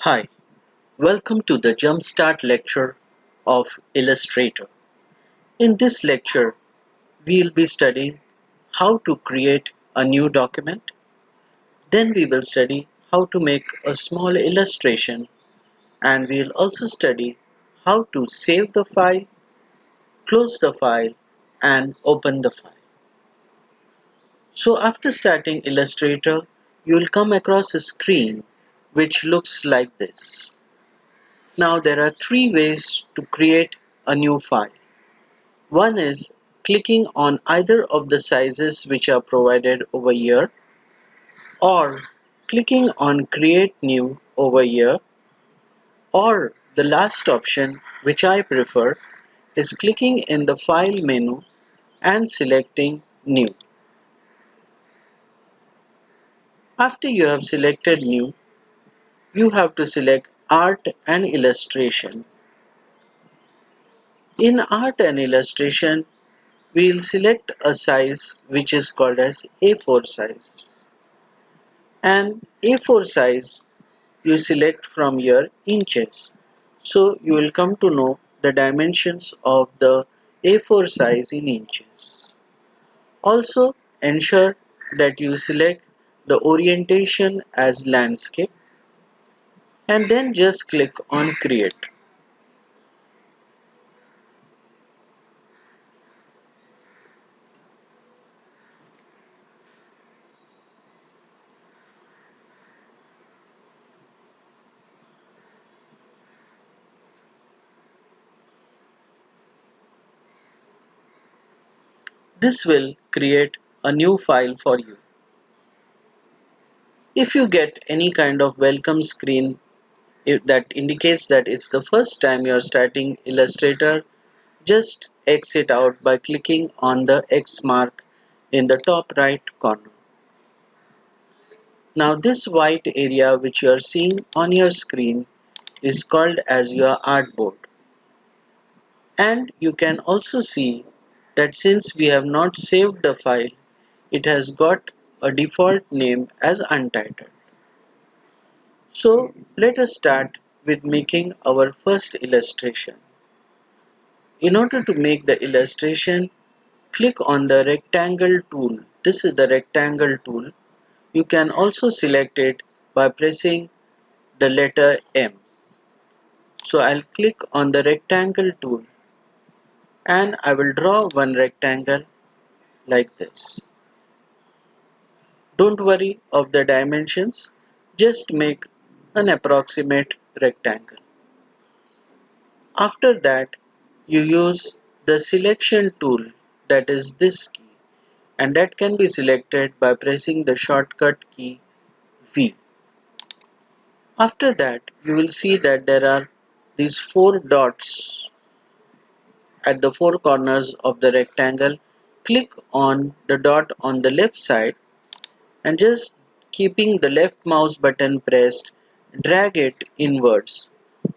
Hi, welcome to the Jumpstart lecture of Illustrator. In this lecture, we'll be studying how to create a new document. Then we will study how to make a small illustration, and we'll also study how to save the file, close the file, and open the file. So after starting Illustrator, you will come across a screen which looks like this. Now there are three ways to create a new file. One is clicking on either of the sizes which are provided over here, or clicking on create new over here, or the last option which I prefer is clicking in the file menu and selecting new. After you have selected new, you have to select art and illustration. In art and illustration, we'll select a size which is called as A4 size. And A4 size you select from your inches. So you will come to know the dimensions of the A4 size in inches. Also ensure that you select the orientation as landscape and then just click on create. This will create a new file for you. If you get any kind of welcome screen that indicates that it's the first time you're starting Illustrator, just exit out by clicking on the X mark in the top right corner. Now this white area which you are seeing on your screen is called as your artboard. And you can also see that since we have not saved the file, it has got a default name as untitled. So let us start with making our first illustration. In order to make the illustration, click on the rectangle tool. This is the rectangle tool. You can also select it by pressing the letter M. So I'll click on the rectangle tool and I will draw one rectangle like this. Don't worry of the dimensions, just make an approximate rectangle. After that, you use the selection tool, that is this key, and that can be selected by pressing the shortcut key V. After that, you will see that there are these four dots at the four corners of the rectangle. Click on the dot on the left side and just keeping the left mouse button pressed, drag it inwards.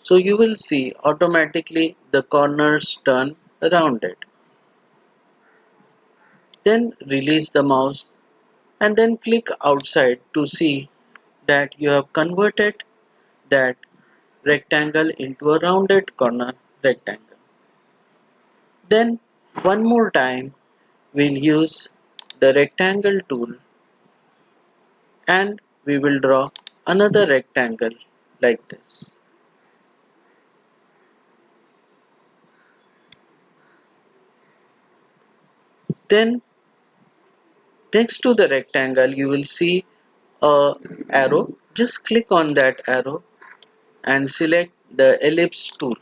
So you will see automatically the corners turn rounded. Then release the mouse and then click outside to see that you have converted that rectangle into a rounded corner rectangle. Then one more time we'll use the rectangle tool and we will draw another rectangle like this. Then next to the rectangle you will see a arrow. Just click on that arrow and select the ellipse tool.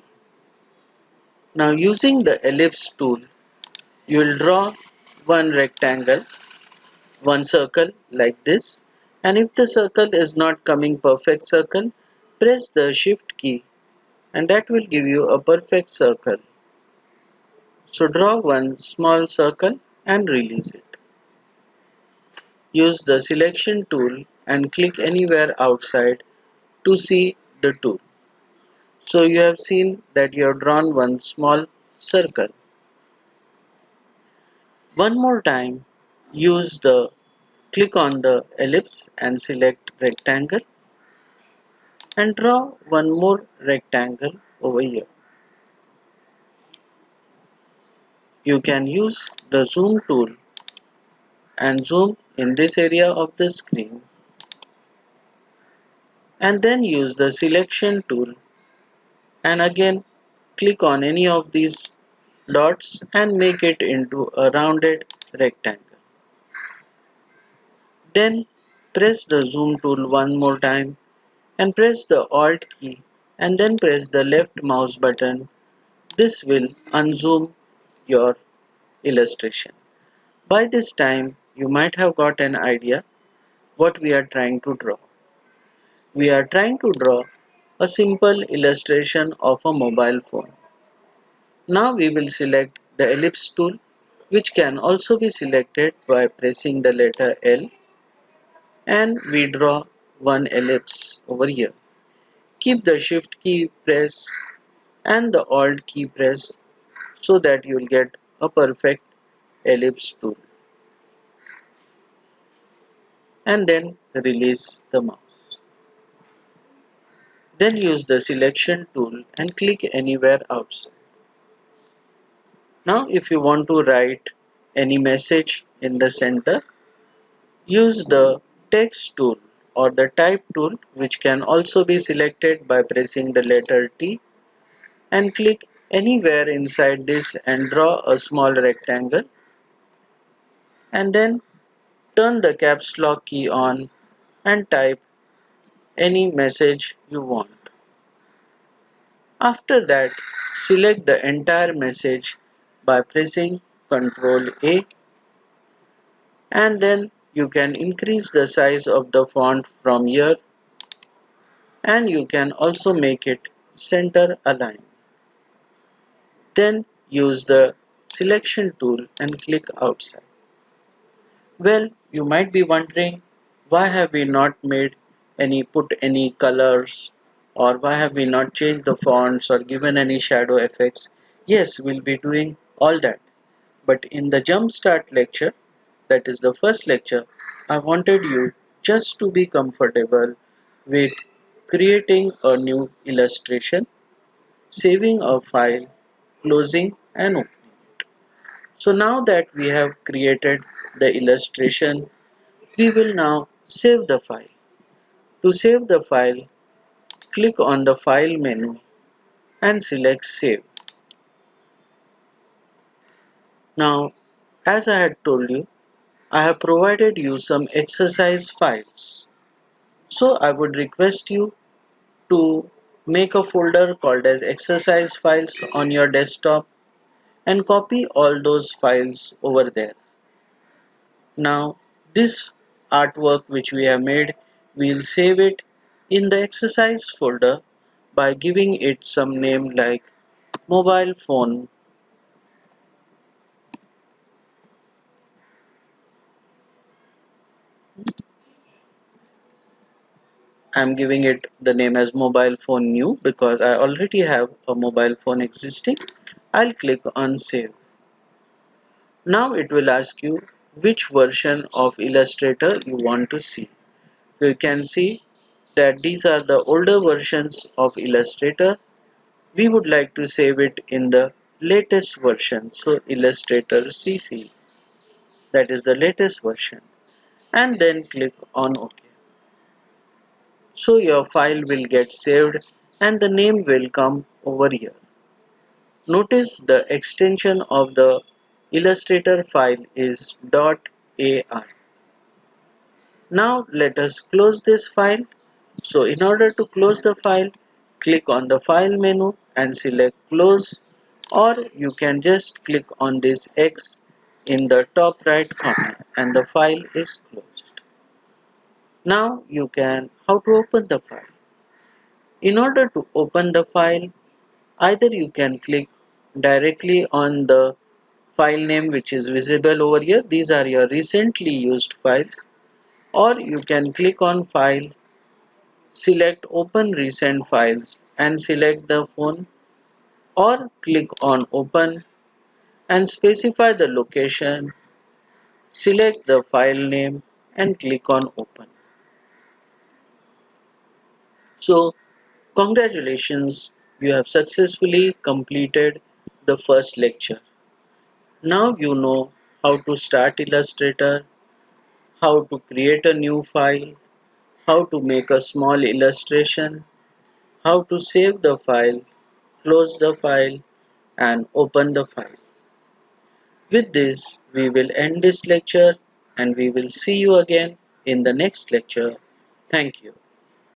Now using the ellipse tool you will draw one rectangle, one circle like this, and if the circle is not coming perfect circle, press the shift key and that will give you a perfect circle. So draw one small circle and release it. Use the selection tool and click anywhere outside to see the tool. So you have seen that you have drawn one small circle. One more time, click on the ellipse and select rectangle and draw one more rectangle over here. You can use the zoom tool and zoom in this area of the screen, and then use the selection tool and again click on any of these dots and make it into a rounded rectangle. Then press the zoom tool one more time and press the Alt key and then press the left mouse button. This will unzoom your illustration. By this time, you might have got an idea what we are trying to draw. We are trying to draw a simple illustration of a mobile phone. Now we will select the ellipse tool, which can also be selected by pressing the letter L, and we draw one ellipse over here. Keep the shift key pressed and the alt key pressed so that you will get a perfect ellipse tool, and then release the mouse. Then use the selection tool and click anywhere outside. Now if you want to write any message in the center, use the text tool or the type tool, which can also be selected by pressing the letter T, and click anywhere inside this and draw a small rectangle, and then turn the caps lock key on and type any message you want. After that, select the entire message by pressing Ctrl A, and then you can increase the size of the font from here, and you can also make it center aligned. Then use the selection tool and click outside. Well, you might be wondering, why have we not put any colors, or why have we not changed the fonts or given any shadow effects? Yes, we'll be doing all that. But in the Jumpstart lecture, that is the first lecture, I wanted you just to be comfortable with creating a new illustration, saving a file, closing and opening. So now that we have created the illustration, we will now save the file. To save the file, click on the File menu and select Save. Now, as I had told you, I have provided you some exercise files. So I would request you to make a folder called as exercise files on your desktop and copy all those files over there. Now, this artwork which we have made, we'll save it in the exercise folder by giving it some name like mobile phone. I'm giving it the name as mobile phone new because I already have a mobile phone existing. I'll click on save. Now it will ask you which version of Illustrator you want to see. You can see that these are the older versions of Illustrator. We would like to save it in the latest version, so Illustrator CC, that is the latest version, and then click on OK. So your file will get saved and the name will come over here. Notice the extension of the Illustrator file is .ai. Now let us close this file. So in order to close the file, click on the File menu and select Close, or you can just click on this X in the top right corner and the file is closed. Now you can how to open the file. In order to open the file, either you can click directly on the file name which is visible over here. These are your recently used files. Or you can click on File, select Open Recent Files and select the phone, or click on Open and specify the location, select the file name and click on Open. So Congratulations, you have successfully completed the first lecture. Now you know how to start Illustrator, how to create a new file, how to make a small illustration, how to save the file, close the file, and open the file. With this, we will end this lecture and we will see you again in the next lecture. Thank you.